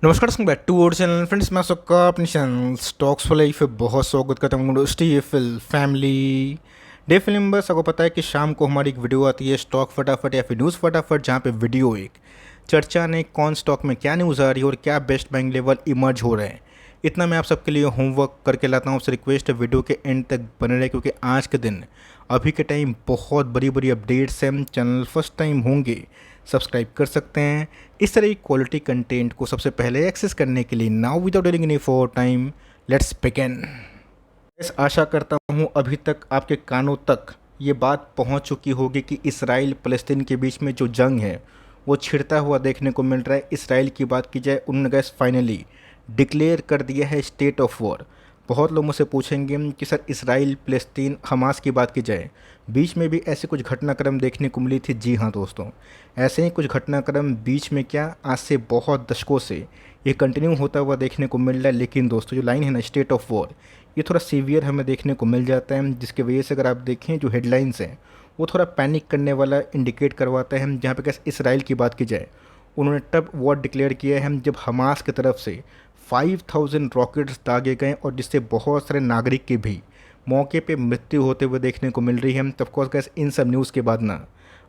नमस्कार दोस्तों, back to और चैनल फ्रेंड्स। मैं सबका अपने चैनल स्टॉक्स फॉर लाइफ पे बहुत स्वागत करता हूँ। दोस्ती ये फैमिली डे फिल्म, बस आपको पता है कि शाम को हमारी एक वीडियो आती है स्टॉक फटाफट या फिर न्यूज़ फटाफट, जहाँ पे वीडियो एक चर्चा ने कौन स्टॉक में क्या न्यूज़ आ रही है और क्या बेस्ट बाइंग लेवल इमर्ज हो रहे हैं। इतना मैं आप सबके लिए होमवर्क करके लाता हूँ। आपसे रिक्वेस्ट है वीडियो के एंड तक बने रहे, क्योंकि आज के दिन अभी के टाइम बहुत बड़ी बड़ी अपडेट्स हैं। चैनल फर्स्ट टाइम होंगे सब्सक्राइब कर सकते हैं इस तरह की क्वालिटी कंटेंट को सबसे पहले एक्सेस करने के लिए। Now without waiting any for time, let's begin. इस आशा करता हूँ अभी तक आपके कानों तक ये बात पहुँच चुकी होगी कि इसराइल फ़लस्तीन के बीच में जो जंग है वो छिड़ता हुआ देखने को मिल रहा है। इसराइल की बात की जाए, उन्होंने गैस फाइनली डिक्लेयर कर दिया है स्टेट ऑफ वॉर। बहुत लोग मुझसे पूछेंगे कि सर इसराइल फ़लस्तीन हमास की बात की जाए, बीच में भी ऐसे कुछ घटनाक्रम देखने को मिली थी। जी हाँ दोस्तों, ऐसे ही कुछ घटनाक्रम बीच में क्या, आज से बहुत दशकों से ये कंटिन्यू होता हुआ देखने को मिल रहा है। लेकिन दोस्तों जो लाइन है ना, स्टेट ऑफ वॉर, ये थोड़ा सीवियर हमें देखने को मिल जाता है, जिसकी वजह से अगर आप देखें जो हेडलाइंस हैं वो थोड़ा पैनिक करने वाला इंडिकेट करवाता है। जहाँ पे कैसे इसराइल की बात की जाए, उन्होंने तब वॉर डिक्लेयर किया है जब हमास की तरफ से 5000 रॉकेट्स दागे गए और जिससे बहुत सारे नागरिक की भी मौके पे मृत्यु होते हुए देखने को मिल रही है। तो ऑफकोर्स गैस इन सब न्यूज़ के बाद ना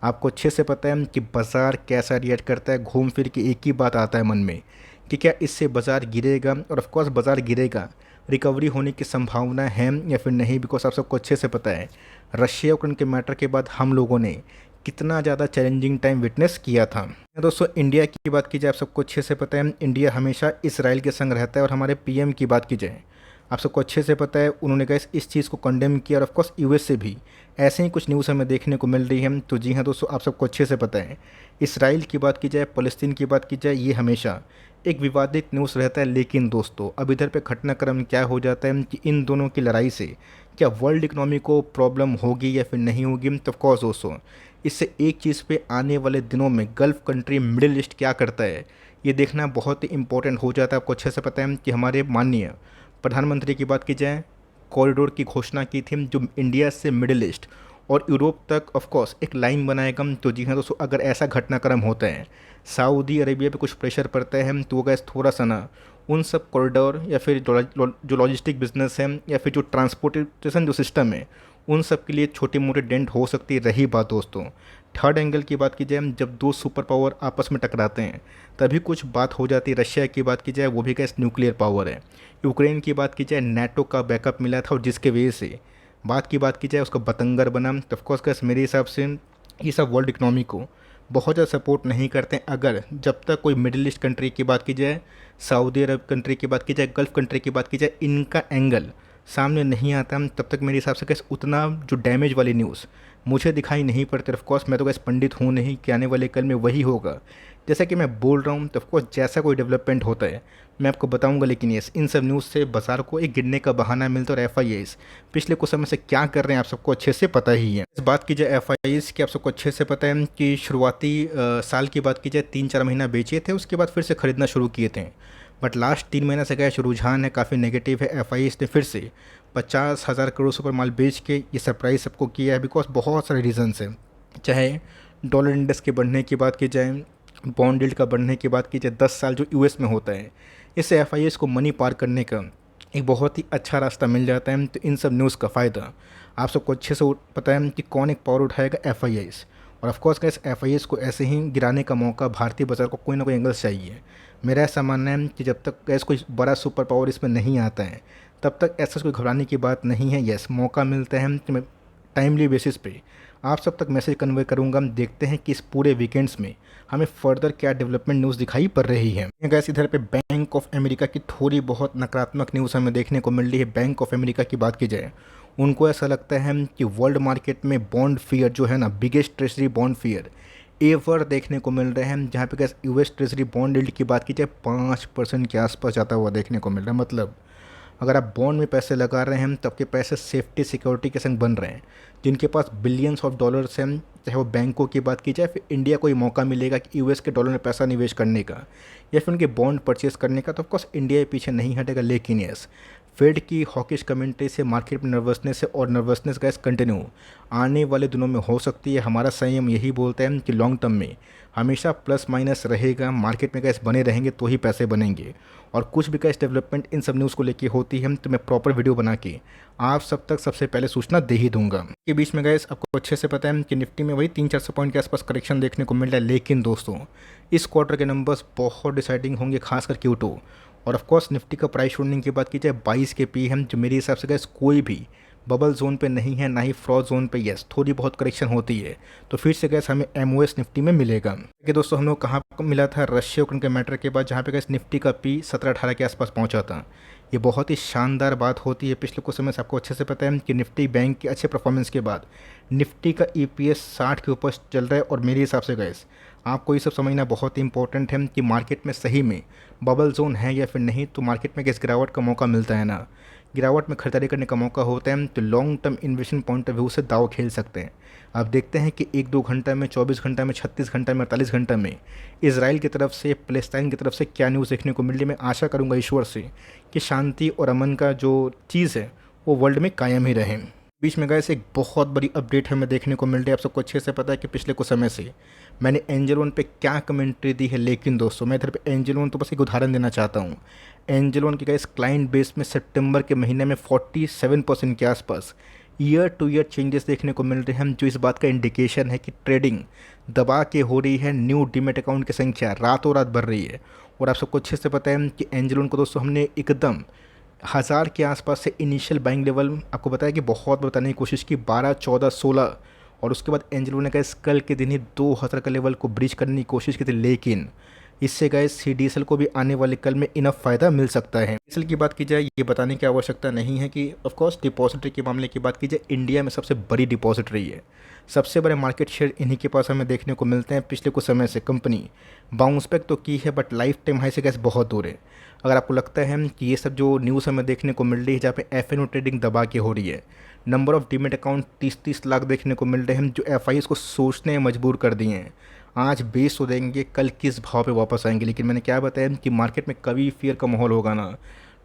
आपको अच्छे से पता है कि बाज़ार कैसा रिएक्ट करता है। घूम फिर के एक ही बात आता है मन में कि क्या इससे बाज़ार गिरेगा, और ऑफकोर्स बाज़ार गिरेगा, रिकवरी होने की संभावना है या फिर नहीं। बिकॉज आप सबको अच्छे से पता है रशिया यूक्रेन के मैटर के बाद हम लोगों ने कितना ज़्यादा चैलेंजिंग टाइम विटनेस किया था। दोस्तों इंडिया की बात की जाए, आप सबको अच्छे से पता है इंडिया हमेशा इसराइल के संग रहता है। और हमारे पीएम की बात की जाए, आप सबको अच्छे से पता है उन्होंने कहा इस चीज़ को कंडेम किया। और ऑफकोर्स यूएस से भी ऐसे ही कुछ न्यूज़ हमें देखने को मिल रही है। तो जी हाँ दोस्तों, आप सबको अच्छे से पता है इसराइल की बात की जाए, फ़लस्तीन की बात की जाए, ये हमेशा एक विवादित न्यूज़ रहता है। लेकिन दोस्तों अब इधर पे घटनाक्रम क्या हो जाता है कि इन दोनों की लड़ाई से क्या वर्ल्ड इकोनॉमी को प्रॉब्लम होगी या फिर नहीं होगी। तो ऑफकोर्स दोस्तों इससे एक चीज़ पे आने वाले दिनों में गल्फ़ कंट्री मिडिल ईस्ट क्या करता है ये देखना बहुत ही इंपॉर्टेंट हो जाता है। आपको अच्छे से पता है कि हमारे माननीय प्रधानमंत्री की बात की जाए, कॉरिडोर की घोषणा की थी जो इंडिया से मिडिल ईस्ट और यूरोप तक ऑफकोर्स एक लाइन बनाएगा। तो जी हाँ दोस्तों, अगर ऐसा घटनाक्रम होता है, सऊदी अरेबिया पे कुछ प्रेशर पड़ता है तो वो गैस थोड़ा सा ना उन सब कॉरिडोर या फिर जो लॉजिस्टिक बिजनेस है या फिर जो ट्रांसपोर्टेशन जो सिस्टम है, उन सब के लिए छोटे मोटे डेंट हो सकती। रही बात दोस्तों थर्ड एंगल की बात की जाए, जब दो सुपर पावर आपस में टकराते हैं तभी कुछ बात हो जाती है। रशिया की बात की जाए, वो भी कैसे न्यूक्लियर पावर है। यूक्रेन की बात की जाए, नाटो का बैकअप मिला था और जिसके वजह से बात की जाए उसका बतंगर बना। तो ऑफकोर्स कैसे मेरे हिसाब से ये सब वर्ल्ड इकनॉमी को बहुत ज़्यादा सपोर्ट नहीं करते हैं। अगर जब तक कोई मिडिल ईस्ट कंट्री की बात की जाए, सऊदी अरब कंट्री की बात की जाए, गल्फ़ कंट्री की बात की जाए, इनका एंगल सामने नहीं आता तब तक मेरे हिसाब से कैसे उतना जो डैमेज वाली न्यूज़ मुझे दिखाई नहीं पड़ती। ऑफकोर्स मैं तो कैसे पंडित हूँ नहीं कि आने वाले कल में वही होगा जैसा कि मैं बोल रहा हूँ। तो ऑफकोर्स जैसा कोई डेवलपमेंट होता है मैं आपको बताऊंगा। लेकिन ये इन सब न्यूज़ से बाजार को एक गिरने का बहाना मिलता है। और एफआईआईज़ पिछले कुछ समय से क्या कर रहे हैं आप सबको अच्छे से पता ही है। इस बात की जाए एफआईआईज़ की, आप सबको अच्छे से पता है कि शुरुआती साल की बात की जाए 3-4 महीना बेचे थे, उसके बाद फिर से खरीदना शुरू किए थे। बट लास्ट 3 महीना से क्या रुझान है काफ़ी नेगेटिव है। एफआईआईज़ ने फिर से 50,000 करोड़ से ऊपर माल बेच के ये सरप्राइज सबको किया है। बिकॉज बहुत सारे रीजंस हैं, चाहे डॉलर इंडेक्स के बढ़ने की बात की जाए, बॉन्ड यील्ड का बढ़ने की बात की जाए, 10 साल जो यूएस में होता है, इससे एफआईआईज़ को मनी पार करने का एक बहुत ही अच्छा रास्ता मिल जाता है। तो इन सब न्यूज़ का फ़ायदा आप सबको अच्छे से पता है कि कौन एक पावर उठाएगा, एफआईआईज़। और ऑफकोर्स कैसे एफआईआईज़ को ऐसे ही गिराने का मौका भारतीय बाजार को कोई ना कोई एंगल चाहिए। मेरा ऐसा मानना है कि जब तक ऐसा कोई बड़ा सुपर पावर इसमें नहीं आता है तब तक ऐसा कोई घबराने की बात नहीं है। यस, मौका मिलता है कि मैं टाइमली बेसिस पे आप सब तक मैसेज कन्वे करूंगा। हम देखते हैं कि इस पूरे वीकेंड्स में हमें फर्दर क्या डेवलपमेंट न्यूज़ दिखाई पड़ रही है। गैस इधर पे बैंक ऑफ अमेरिका की थोड़ी बहुत नकारात्मक न्यूज़ हमें देखने को मिल रही है। बैंक ऑफ अमेरिका की बात की जाए, उनको ऐसा लगता है कि वर्ल्ड मार्केट में बॉन्ड फियर जो है ना, biggest treasury bond fear ever देखने को मिल रहे हैं। जहाँ पे कैसे यूएस ट्रेजरी बॉन्ड यील्ड की बात की जाए 5% के आसपास जाता हुआ देखने को मिल रहा है। मतलब अगर आप बॉन्ड में पैसे लगा रहे हैं तो आपके पैसे सेफ्टी सिक्योरिटी के संग बन रहे हैं। जिनके पास बिलियंस ऑफ डॉलर्स हैं, चाहे वो बैंकों की बात की जाए, फिर इंडिया को ही मौका मिलेगा कि यूएस के डॉलर में पैसा निवेश करने का या फिर उनके बॉन्ड परचेस करने का, तो ऑफकोर्स इंडिया पीछे नहीं हटेगा। लेकिन यस, फेड की हॉकिश कमेंट्री से मार्केट में नर्वसनेस है और नर्वसनेस गैस कंटिन्यू आने वाले दिनों में हो सकती है। हमारा संयम यही बोलता है कि लॉन्ग टर्म में हमेशा प्लस माइनस रहेगा, मार्केट में गैस बने रहेंगे तो ही पैसे बनेंगे। और कुछ भी गैस डेवलपमेंट इन सब न्यूज़ को लेके होती है तो मैं प्रॉपर वीडियो बना के आप सब तक सबसे पहले सूचना दे ही दूंगा। के बीच में गैस आपको अच्छे से पता है कि निफ्टी में वही 300-400 पॉइंट के आसपास करेक्शन देखने को मिल रहा है, लेकिन दोस्तों इस क्वार्टर के नंबर्स बहुत डिसाइडिंग होंगे, खासकर Q2। और ऑफकोर्स निफ्टी का प्राइस शूटिंग की बात की जाए 22 के पी है, जो मेरे हिसाब से गैस कोई भी बबल जोन पे नहीं है, ना ही फ्रॉड जोन पे। यस, थोड़ी बहुत करेक्शन होती है तो फिर से गैस हमें एमओएस निफ्टी में मिलेगा। कि दोस्तों हम लोग कहाँ मिला था, रशिया यूक्रेन के मैटर के बाद, जहाँ पे गैस निफ्टी का पी 17-18 के आसपास पहुँचा था। ये बहुत ही शानदार बात होती है। पिछले कुछ समय से आपको अच्छे से पता है कि निफ्टी बैंक के अच्छे परफॉर्मेंस के बाद निफ्टी का ईपीएस 60 के ऊपर चल रहा है। और मेरे हिसाब से गैस आपको ये सब समझना बहुत ही इंपॉर्टेंट है कि मार्केट में सही में बबल जोन है या फिर नहीं। तो मार्केट में गैस गिरावट का मौका मिलता है ना, गिरावट में खरीदारी करने का मौका होता है, तो long term investment point of view से दाव खेल सकते हैं। आप देखते हैं कि 1-2 घंटा में, 24 घंटा में, 36 घंटा में, 48 घंटा में इजराइल की तरफ से, पैलेस्टाइन की तरफ से क्या न्यूज़ देखने को मिल रही है। मैं आशा करूंगा ईश्वर से कि शांति और अमन का जो चीज़ है वो वर्ल्ड में कायम ही रहे। बीच में गैस एक बहुत बड़ी अपडेट हमें देखने को मिल रही है। आप सबको अच्छे से पता है कि पिछले कुछ समय से मैंने एंजल वन पे क्या कमेंट्री दी है, लेकिन दोस्तों मैं इधर पे एंजल वन तो बस एक उदाहरण देना चाहता हूँ। एंजल वन के गैस क्लाइंट बेस में सितंबर के महीने में 47% के आसपास ईयर टू ईयर चेंजेस देखने को मिल रहे हैं, जो इस बात का इंडिकेशन है कि ट्रेडिंग दबा के हो रही है। न्यू डीमेट अकाउंट की संख्या रातों रात बढ़ रही है। और आप सबको अच्छे से पता है कि एंजल वन को दोस्तों हमने एकदम 1000 के आसपास से इनिशियल बाइंग लेवल आपको बताया कि बहुत बताने की कोशिश की, 12, 14, 16, और उसके बाद एंजल वन ने गैस कल के दिन ही 2000 का लेवल को ब्रीच करने की कोशिश की थी। लेकिन इससे गैस CDSL को भी आने वाले कल में इनफ फ़ायदा मिल सकता है। CDSL की बात की जाए, ये बताने की आवश्यकता नहीं है कि ऑफकोर्स डिपॉजिटरी के मामले की बात की जाए, इंडिया में सबसे बड़ी डिपॉजिटरी है। सबसे बड़े मार्केट शेयर इन्हीं के पास हमें देखने को मिलते हैं। पिछले कुछ समय से कंपनी बाउंस बैक तो की है, बट लाइफ टाइम हाई से गैस बहुत दूर है। अगर आपको लगता है कि ये सब जो न्यूज़ हमें देखने को मिल रही है, जहाँ पे FNO ट्रेडिंग दबा के हो रही है, number of demat account 30-30 lakh देखने को मिल रहे हैं, जो FIs को सोचने मजबूर कर दिए हैं। आज बेच तो देंगे, कल किस भाव पे वापस आएंगे। लेकिन मैंने क्या बताया कि मार्केट में कभी फियर का माहौल होगा ना,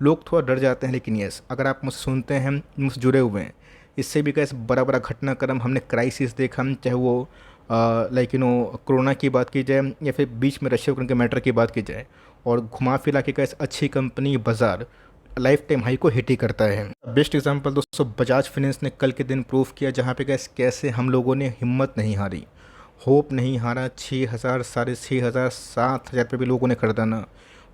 लोग थोड़ा डर जाते हैं। लेकिन यस, अगर आप मुझसे सुनते हैं, मुझसे जुड़े हुए हैं, इससे भी कैसे बड़ा बड़ा घटनाक्रम हमने क्राइसिस देखा, चाहे वो कोरोना की बात की जाए या फिर बीच में रशिया यूक्रेन के मैटर की बात की जाए, और घुमा फिरा के कैसे अच्छी कंपनी बाजार लाइफ टाइम हाई को हिट ही करता है। बेस्ट एग्जांपल दोस्तों बजाज फाइनेंस ने कल के दिन प्रूव किया, जहाँ पे गैस कैसे हम लोगों ने हिम्मत नहीं हारी, होप नहीं हारा। 6,000, 6,500, 7,000 पे भी लोगों ने खरीदा ना,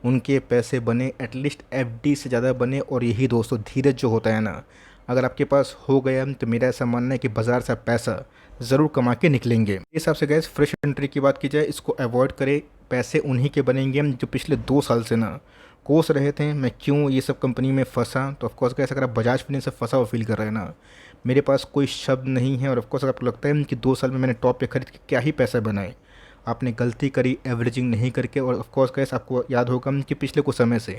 उनके पैसे बने, एटलीस्ट FD से ज़्यादा बने। और यही दोस्तों धीरज जो होता है ना, अगर आपके पास हो गया तो मेरा ऐसा मानना है कि बाज़ार से पैसा ज़रूर कमा के निकलेंगे। इस हिसाब से गैस फ्रेश एंट्री की बात की जाए, इसको अवॉइड करें। पैसे उन्हीं के बनेंगे जो पिछले 2 साल से ना कोस रहे थे मैं क्यों ये सब कंपनी में फंसा। तो ऑफकोर्स गैस अगर आप बजाज फाइनेंस से फंसा हुआ फील कर रहे हैं ना, मेरे पास कोई शब्द नहीं है। और ऑफकोर्स आपको लगता है कि 2 साल में मैंने टॉप पे खरीद के क्या ही पैसे बनाए, आपने गलती करी एवरेजिंग नहीं करके। और ऑफकोर्स गैस आपको याद होगा कि पिछले कुछ समय से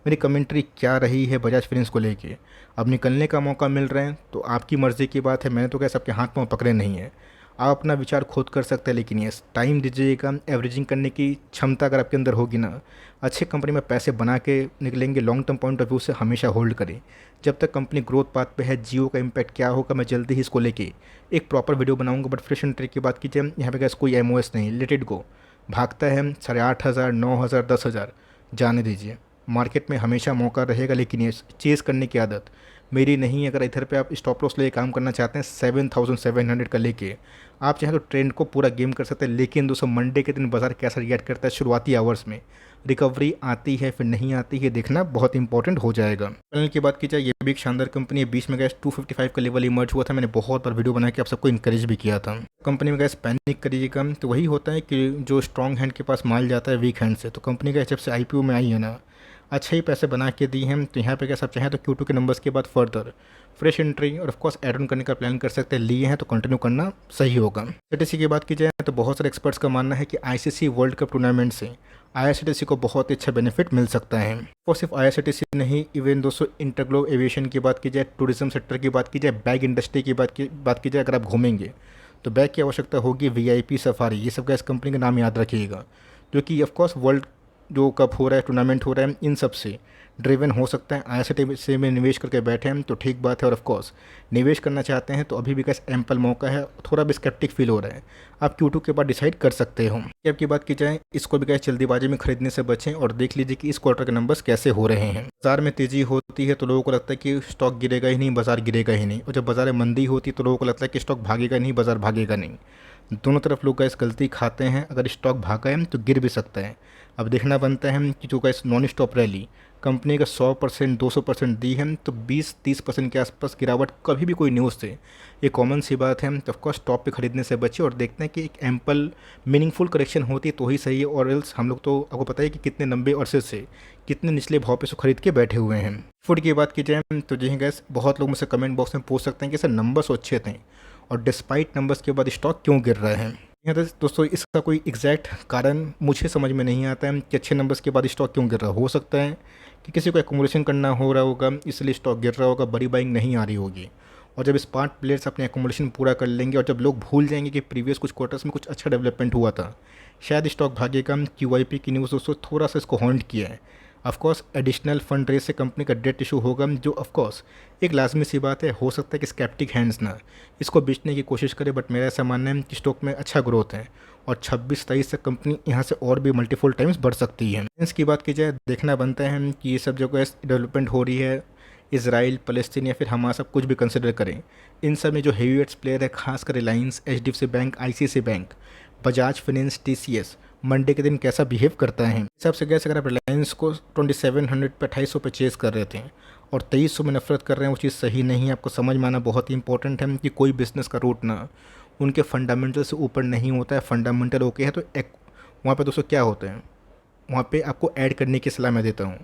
मेरी कमेंट्री क्या रही है बजाज फाइनेंस को लेके। अब निकलने का मौका मिल रहा है तो आपकी मर्ज़ी की बात है, मैंने तो गैस आपके हाथ पाँव पकड़े नहीं है, आप अपना विचार खुद कर सकते हैं। लेकिन ये टाइम दीजिएगा, एवरेजिंग करने की क्षमता अगर आपके अंदर होगी ना, अच्छी कंपनी में पैसे बना के निकलेंगे। Long term point of view से हमेशा होल्ड करें जब तक कंपनी ग्रोथ पाथ पे है। जियो का इम्पैक्ट क्या होगा, मैं जल्दी ही इसको लेके एक प्रॉपर वीडियो बनाऊंगा। बट फ्रेश एंट्री की बात कीजिए, यहाँ पे गैस कोई एमओएस नहीं, लेटेड गो भागता है 8,500, 9,000, 10,000, जाने दीजिए। मार्केट में हमेशा मौका रहेगा, लेकिन ये चेज़ करने की आदत मेरी नहीं है। अगर इधर पे आप स्टॉप लॉस लेके काम करना चाहते हैं 7,700 का लेके, आप चाहे तो ट्रेंड को पूरा गेम कर सकते हैं। लेकिन दोस्तों मंडे के दिन बाजार कैसा रिएक्ट करता है, शुरुआती आवर्स में रिकवरी आती है फिर नहीं आती है, देखना बहुत इंपॉर्टेंट हो जाएगा। पैनल की बात की जाए, ये भी एक शानदार कंपनी है। बीच में गैस 255 का लेवल इमर्ज हुआ था, मैंने बहुत बार वीडियो बना के आप सबको इंकरेज भी किया था। कंपनी में गैस पैनिक करिएगा, तो वही होता है कि जो स्ट्रॉन्ग हैंड के पास माल जाता है वीक हैंड से। तो कंपनी का जब से IPO में आई है ना, अच्छे ही पैसे बना के दी हैं। तो यहाँ पे क्या सब चाहें तो Q2 के नंबर्स के बाद फर्दर फ्रेश एंट्री और ऑफकोर्स एड ऑन करने का प्लान कर सकते हैं। लिए हैं तो कंटिन्यू करना सही होगा। IRCTC की बात की जाए तो बहुत सारे एक्सपर्ट्स का मानना है कि ICC वर्ल्ड कप टूर्नामेंट से IRCTC को बहुत अच्छा बेनिफिट मिल सकता है। और सिर्फ IRCTC नहीं, इवन दोस्तों इंटरग्लोब एविएशन की बात की जाए, टूरिज्म सेक्टर की बात की जाए, बैग इंडस्ट्री की बात की जाए, अगर आप घूमेंगे तो बैग की आवश्यकता होगी, VIP सफारी, ये सब का इस कंपनी का नाम याद रखिएगा, जो कि ऑफकोर्स वर्ल्ड जो कप हो रहा है, टूर्नामेंट हो रहा है, इन सब से ड्रिवन हो सकता है। IRCTC से में निवेश करके बैठे हैं तो ठीक बात है, और ऑफ कोर्स निवेश करना चाहते हैं तो अभी भी कैसे एम्पल मौका है। थोड़ा भी स्केप्टिक फील हो रहा है, आप Q2 के बाद डिसाइड कर सकते हो। अब की बात की जाए, इसको भी कैसे जल्दीबाजी में खरीदने से बचें और देख लीजिए कि इस क्वार्टर के नंबर्स कैसे हो रहे हैं। बाजार में तेजी होती है तो लोगों को लगता है कि स्टॉक गिरेगा ही नहीं, बाजार गिरेगा ही नहीं, और जब बाजार में मंदी होती है तो लोगों को लगता है कि स्टॉक भागेगा नहीं, बाजार भागेगा नहीं। दोनों तरफ लोग गैस गलती खाते हैं। अगर स्टॉक भागा है तो गिर भी सकता है। अब देखना बनता है कि जो gas non stop rally company का 100% 200% दी है तो 20-30% के आसपास गिरावट कभी भी कोई न्यूज़ से, ये कॉमन सी बात है। तो ऑफकोर्स टॉप पे खरीदने से बचे और देखते हैं कि एक एम्पल मीनिंगफुल करेक्शन होती है तो ही सही है, और एल्स हम लोग तो आपको पता है कि कितने लंबे अरसे से कितने निचले भाव पे सो खरीद के बैठे हुए हैं। फूड की बात की जाए तो जी गैस, बहुत लोग मुझसे कमेंट बॉक्स में पूछ सकते हैं कि सर नंबर्स अच्छे थे और डिस्पाइट नंबर्स के बाद स्टॉक क्यों गिर रहे हैं। यहाँ तो दोस्तों इसका कोई एग्जैक्ट कारण मुझे समझ में नहीं आता है कि अच्छे नंबर्स के बाद स्टॉक क्यों गिर रहा हो सकता है कि किसी को एकोमोडेशन करना हो रहा होगा इसलिए स्टॉक गिर रहा होगा, बड़ी बाइंग नहीं आ रही होगी। और जब स्मार्ट प्लेयर्स अपने एकोमोडेशन पूरा कर लेंगे और जब लोग भूल जाएंगे कि प्रीवियस कुछ क्वार्टर्स में कुछ अच्छा डेवलपमेंट हुआ था, शायद स्टॉक भागेगा। QIP की न्यूज़ दोस्तों थोड़ा सा इसको हॉन्ट किया है। ऑफकोर्स एडिशनल फंड रेज से कंपनी का डेट इशू होगा, जो ऑफकोर्स एक लाजमी सी बात है। हो सकता है कि स्केप्टिक हैंड्स ना इसको बेचने की कोशिश करे, बट मेरा ऐसा मानना है कि स्टॉक में अच्छा ग्रोथ है और 26-23 तक कंपनी यहाँ से और भी मल्टीपल टाइम्स बढ़ सकती है। इसकी बात की जाए, देखना बनता है कि ये सब जगह डेवलपमेंट हो रही है, इसराइल, फ़लस्तीन या फिर हमास, सब कुछ भी कंसिडर करें, इन सब में जो हेवीवेट्स प्लेयर है, खासकर Reliance, HDFC bank, ICICI bank, Bajaj finance, TCS, Monday के दिन कैसा बिहेव करता है। सबसे गैस अगर आप रिलायंस को 2700 पे 2800 पे चेस कर रहे थे और 2300 में नफरत कर रहे हैं, वो चीज़ सही नहीं है। आपको समझ में आना बहुत ही इंपॉर्टेंट है कि कोई बिजनेस का रूट ना उनके फंडामेंटल से ऊपर नहीं होता है। फंडामेंटल ओके है तो एक वहाँ पे दोस्तों क्या होता है, वहाँ पे आपको ऐड करने की सलाह मैं देता हूँ।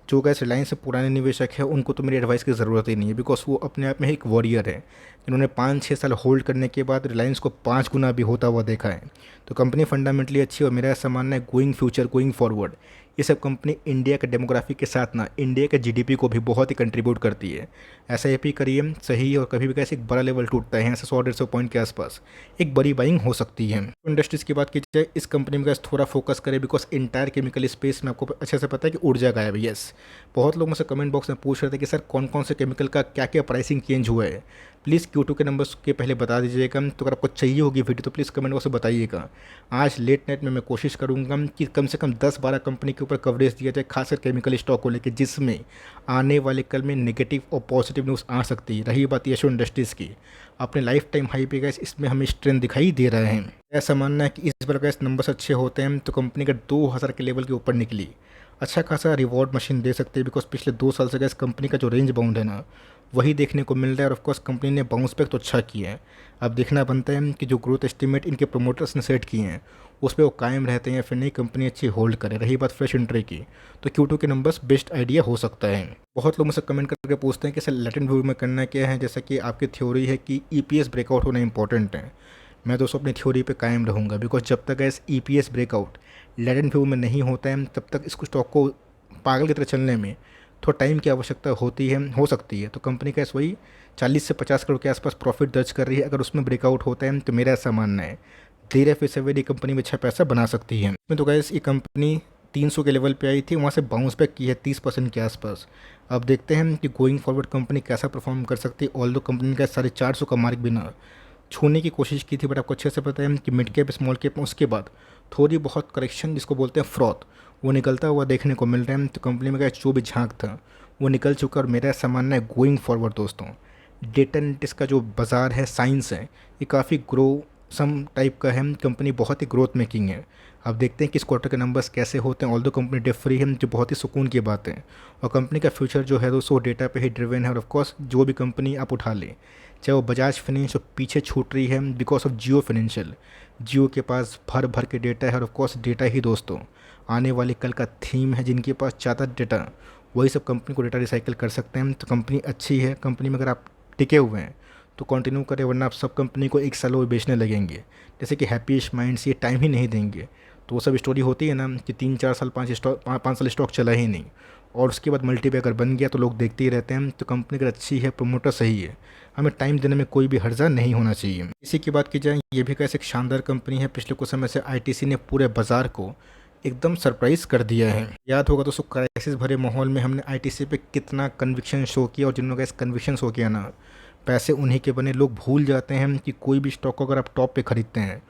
जो गैस रिलायंस से पुराने निवेशक है उनको तो मेरी एडवाइस की ज़रूरत ही नहीं है, बिकॉज वो अपने आप में एक वॉरियर है जिन्होंने 5-6 साल होल्ड करने के बाद रिलायंस को 5 गुना भी होता हुआ देखा है। तो कंपनी फंडामेंटली अच्छी है और मेरा ऐसा मानना है गोइंग फ्यूचर, गोइंग फॉरवर्ड, ये सब कंपनी इंडिया के डेमोग्राफी के साथ ना इंडिया के GDP को भी बहुत ही कंट्रीब्यूट करती है। SIP करिए सही है, और कभी भी कैसे एक बड़ा लेवल टूटता है यहाँ से 100-150 पॉइंट के आसपास एक बड़ी बाइंग हो सकती है। इंडस्ट्रीज़ की बात की जाए, इस कंपनी में थोड़ा फोकस करें, बिकॉज इंटायर केमिकल स्पेस में आपको अच्छे से पता है कि ऊर्जा गायब है। यस, बहुत लोग मुझसे कमेंट बॉक्स में पूछ रहे थे कि सर कौन कौन से केमिकल का क्या क्या प्राइसिंग चेंज हुआ है, प्लीज़ Q2 के नंबर्स के पहले बता दीजिएगा। तो अगर आपको चाहिए होगी वीडियो तो प्लीज़ कमेंट बॉक्स में बताइएगा। आज लेट नाइट में मैं कोशिश करूंगा कि कम से कम 10-12 कंपनी के ऊपर कवरेज दिया जाए, खासकर केमिकल स्टॉक को लेकर, जिसमें आने वाले कल में नेगेटिव और पॉजिटिव न्यूज़ आ सकती है। रही बात यशो इंडस्ट्रीज़ की, अपने लाइफ टाइम हाई पे गैस इसमें हमें स्ट्रेंथ दिखाई दे रहे हैं। ऐसा मानना है कि इस बार गैस नंबर्स अच्छे होते हैं तो कंपनी का 2000 के लेवल के ऊपर निकली अच्छा खासा रिवॉर्ड मशीन दे सकते हैं, बिकॉज पिछले 2 साल से गैस कंपनी का जो रेंज बाउंड है ना वही देखने को मिल रहा है। और ऑफकोर्स कंपनी ने बाउंस बैक तो अच्छा किया है। अब देखना बनता है कि जो ग्रोथ एस्टीमेट इनके प्रोमोटर्स ने सेट किए हैं उस पर वो कायम रहते हैं या फिर नई कंपनी अच्छी होल्ड करे। रही बात फ्रेश एंट्री की, तो Q2 के नंबर्स बेस्ट आइडिया हो सकता है। बहुत लोग मुझसे कमेंट करके पूछते हैं कि सर लैटेंट व्यू में करना क्या है, जैसा कि आपकी थ्योरी है कि EPS ब्रेकआउट होना इंपॉर्टेंट है। मैं दोस्तों अपनी थ्योरी पे कायम रहूँगा, बिकॉज जब तक इस EPS ब्रेकआउट लैटेंट व्यू में नहीं होता है तब तक इसको स्टॉक को पागल की तरह चलने में थोड़ा टाइम की आवश्यकता होती है, हो सकती है। तो कंपनी का इस वही 40 से 50 करोड़ के आसपास प्रॉफिट दर्ज कर रही है। अगर उसमें ब्रेकआउट होता है तो मेरा ऐसा मानना है देर या फिर सवेरे कंपनी में अच्छा पैसा बना सकती है। इसमें तो गैस ये कंपनी 300 के लेवल पे आई थी, वहाँ से बाउंस बैक की है 30% के आसपास। अब देखते हैं कि गोइंग फॉरवर्ड कंपनी कैसा परफॉर्म कर सकती है। ऑल दो कंपनी का 450 का मार्क भी ना छूने की कोशिश की थी, बट आपको अच्छे से पता है कि मिड कैप स्मॉल कैप में उसके बाद थोड़ी बहुत करेक्शन जिसको बोलते हैं फ्रॉथ वो निकलता हुआ देखने को मिल रहा है। तो कंपनी में जो भी झांक था वो निकल चुका। और मेरा ऐसा मानना है गोइंग फॉरवर्ड दोस्तों डेटा एनालिटिक्स का जो बाज़ार है, साइंस है, ये काफ़ी ग्रो सम टाइप का है। कंपनी बहुत ही ग्रोथ मेकिंग है। अब देखते हैं कि इस क्वार्टर के नंबर्स कैसे होते हैं। ऑल दो कंपनी डेट फ्री है, जो बहुत ही सुकून की बात है। और कंपनी का फ्यूचर जो है दोस्तों डेटा पे ही ड्रिवन है। और ऑफकोर्स जो भी कंपनी आप उठा लें, चाहे वो बजाज फाइनेंस पीछे छूट रही है बिकॉज ऑफ जियो फाइनेंशियल, जियो के पास भर भर के डेटा है। और ऑफकोर्स डेटा ही दोस्तों आने वाले कल का थीम है। जिनके पास ज़्यादा डेटा वही सब कंपनी को डेटा रिसाइकिल कर सकते हैं। तो कंपनी अच्छी है। कंपनी में अगर आप टिके हुए हैं तो कंटिन्यू करें, वरना आप सब कंपनी को एक साल वो बेचने लगेंगे। जैसे कि हैप्पीस्ट माइंड्स ये टाइम ही नहीं देंगे, तो वो सब स्टोरी होती है ना कि 3-4 साल 5 साल स्टॉक चला ही नहीं और उसके बाद मल्टीबैगर बन गया तो लोग देखते ही रहते हैं। तो कंपनी अगर अच्छी है, प्रोमोटर सही है, हमें टाइम देने में कोई भी हर्जा नहीं होना चाहिए। इसी की बात की जाए, ये भी कैसे एक शानदार कंपनी है। पिछले कुछ समय से ITC ने पूरे बाज़ार को एकदम सरप्राइज़ कर दिया है। याद होगा दोस्तों, क्राइसिस भरे माहौल में हमने आईटीसी पे कितना कन्विक्शन शो किया, और जिन लोगों का इस कन्विक्शन शो किया ना, पैसे उन्हीं के बने। लोग भूल जाते हैं कि कोई भी स्टॉक को अगर आप टॉप पे खरीदते हैं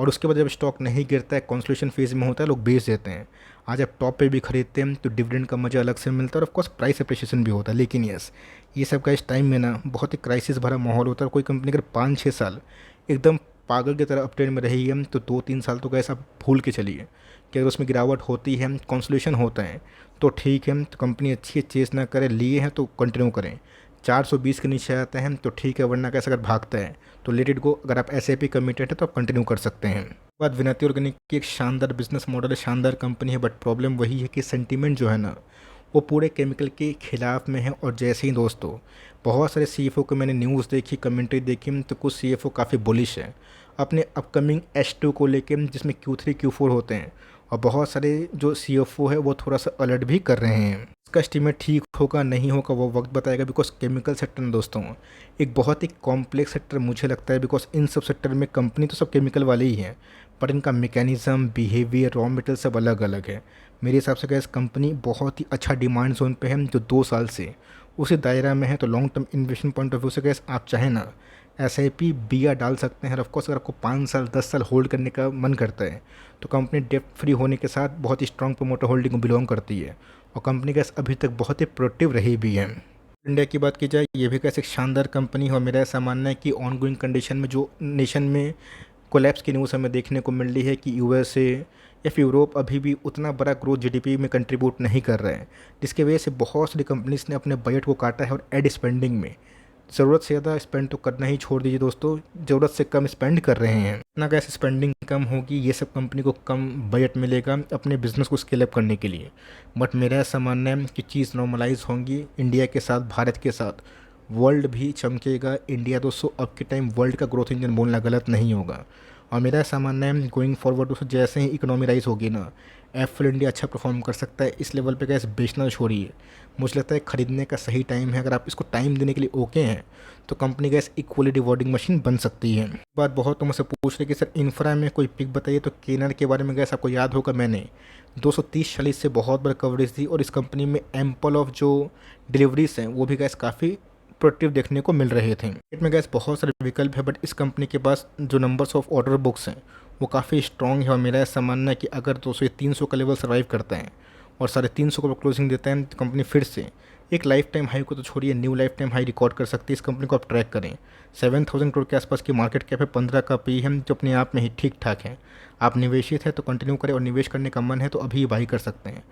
और उसके बाद जब स्टॉक नहीं गिरता है, कंसोलिडेशन फेज में होता है, लोग बेच देते हैं। आज आप टॉप पे भी खरीदते हैं तो डिविडेंड का मज़ा अलग से मिलता है, और ऑफकोर्स प्राइस अप्रिशिएशन भी होता है। लेकिन यस, ये सब का इस टाइम में ना बहुत ही क्राइसिस भरा माहौल होता है। कोई कंपनी अगर 5-6 साल एकदम पागल की तरह अपट्रेंड में रही है, तो 2-3 साल तो कैसा भूल के चलिए कि अगर उसमें गिरावट होती है, कंसोलिडेशन होता है, तो ठीक है, तो कंपनी अच्छी है, चेस ना करे, लिए हैं तो कंटिन्यू करें। 420 के नीचे आता है तो ठीक है, वरना कैसे अगर भागता है तो लेट इट गो। अगर आप ऐसे भी कमिटेड है तो आप कंटिन्यू कर सकते हैं। बात विनती ऑर्गेनिक की एक शानदार बिजनेस मॉडल है, शानदार कंपनी है, बट प्रॉब्लम वही है कि सेंटीमेंट जो है ना, वो पूरे केमिकल के खिलाफ में है। और जैसे ही दोस्तों बहुत सारे सीएफओ को मैंने न्यूज़ देखी, कमेंट्री देखी, तो कुछ सीएफओ काफ़ी बुलिश है अपने अपकमिंग H2 को लेके, जिसमें Q3 Q4 होते हैं। और बहुत सारे जो सीएफओ है वो थोड़ा सा अलर्ट भी कर रहे हैं। इसका एस्टीमेट ठीक होगा नहीं होगा वो वक्त बताएगा, बिकॉज केमिकल सेक्टर में दोस्तों एक बहुत ही कॉम्प्लेक्स सेक्टर मुझे लगता है। बिकॉज इन सब सेक्टर में कंपनी तो सब केमिकल वाले ही हैं, पर इनका मैकेनिज्म, बिहेवियर, रॉ मटेरियल सब अलग अलग है। मेरे हिसाब से गैस कंपनी बहुत ही अच्छा डिमांड जोन पे है, जो 2 साल से उसी दायरा में है। तो long term investment point of view से गैस आप चाहें ना SIP बिया डाल सकते हैं। ऑफकोर्स अगर आपको 5 साल 10 साल होल्ड करने का मन करता है, तो कंपनी डेप्ट फ्री होने के साथ बहुत ही स्ट्रॉन्ग प्रोमोटर होल्डिंग को बिलोंग करती है, और कंपनी गैस अभी तक बहुत ही प्रोडक्टिव रही भी है। इंडिया की बात की जाए, ये भी कैसे एक शानदार कंपनी है, और मेरा ऐसा मानना है कि ऑनगोइंग कंडीशन में जो नेशन में कोलैप्स की न्यूज़ हमें देखने को मिल रही है कि USA या फिर यूरोप अभी भी उतना बड़ा ग्रोथ GDP में कंट्रीब्यूट नहीं कर रहा है, जिसकी वजह से बहुत सारी कंपनीज ने अपने बजट को काटा है और एड स्पेंडिंग में ज़रूरत से ज़्यादा स्पेंड तो करना ही छोड़ दीजिए दोस्तों, ज़रूरत से कम स्पेंड कर रहे हैं। इतना कैसे स्पेंडिंग कम होगी, ये सब कंपनी को कम बजट मिलेगा अपने बिजनेस को स्केल अप करने के लिए। बट मेरा ऐसा मानना है कि चीज़ नॉर्मलाइज होंगी इंडिया के साथ, भारत के साथ, वर्ल्ड भी चमकेगा। इंडिया दोस्तों अब के टाइम वर्ल्ड का ग्रोथ इंजन बोलना गलत नहीं होगा। और मेरा ऐसा मानना है गोइंग फॉरवर्ड दोस्तों जैसे ही इकोनॉमी राइज होगी ना, एप्पल इंडिया अच्छा परफॉर्म कर सकता है। इस लेवल पे गैस बेचना छोड़िए, मुझे लगता है खरीदने का सही टाइम है। अगर आप इसको टाइम देने के लिए ओके हैं तो company gas equally rewarding machine बन सकती है। बात बहुत तो मुझसे पूछ रहे कि सर इंफ्रा में कोई पिक बताइए, तो केनर के बारे में गैस आपको याद होगा मैंने 230-40 से बहुत बार कवरेज दी, और इस कंपनी में एम्पल ऑफ जो डिलीवरीज हैं वो भी गैस काफ़ी प्रोडक्टिव देखने को मिल रहे थे। मार्केट में गैस बहुत सारे विकल्प है, बट इस कंपनी के पास जो नंबर्स ऑफ ऑर्डर बुक्स हैं वो काफ़ी स्ट्रॉन्ग है। और मेरा ऐसा मानना है कि अगर 200-300 का लेवल सर्वाइव करता है और 350 को क्लोजिंग देता है, तो कंपनी फिर से एक लाइफ टाइम हाई को तो छोड़िए, new life time high record कर सकती है। इस कंपनी को आप ट्रैक करें, 7000 करोड़ के आसपास की मार्केट कैप है, 15 का पी है, जो अपने आप में ही ठीक ठाक है। आप निवेशित है तो कंटिन्यू करें, और निवेश करने का मन है तो अभी बाई कर सकते हैं।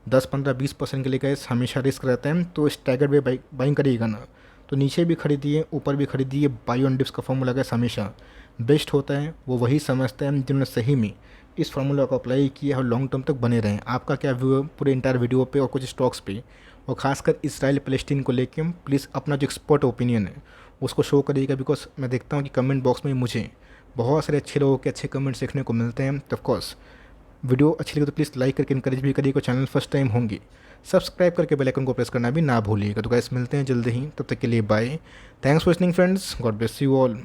10-15-20% के लिए गैस हमेशा रिस्क रहता है, तो स्टैगर वे बाइंग करिएगा ना, तो नीचे भी खरीदिए ऊपर भी खरीदिए। बाई ऑन डिप्स का फॉर्मूला गैस हमेशा बेस्ट होता है। वो वही समझते हैं जिन्होंने सही में इस फार्मूला को अप्लाई किया और लॉन्ग टर्म तक बने रहें। आपका क्या व्यू है पूरे इंटायर वीडियो पे और कुछ स्टॉक्स पे, और खासकर इसराइल पैलेस्टीन को लेके प्लीज़ अपना जो एक्सपर्ट ओपिनियन है उसको शो करिएगा। बिकॉज मैं देखता हूँ कि कमेंट बॉक्स में मुझे बहुत सारे अच्छे लोगों के अच्छे कमेंट्स देखने को मिलते हैं। तो ऑफकोर्स वीडियो अच्छी लगे तो प्लीज़ लाइक करके इनकरेज भी करिएगा। चैनल फर्स्ट टाइम होंगे सब्सक्राइब करके बेल आइकन को प्रेस करना भी ना भूलिएगा। तो गाइस मिलते हैं जल्दी ही, तब तक के लिए bye. Thanks for listening friends, God bless you all.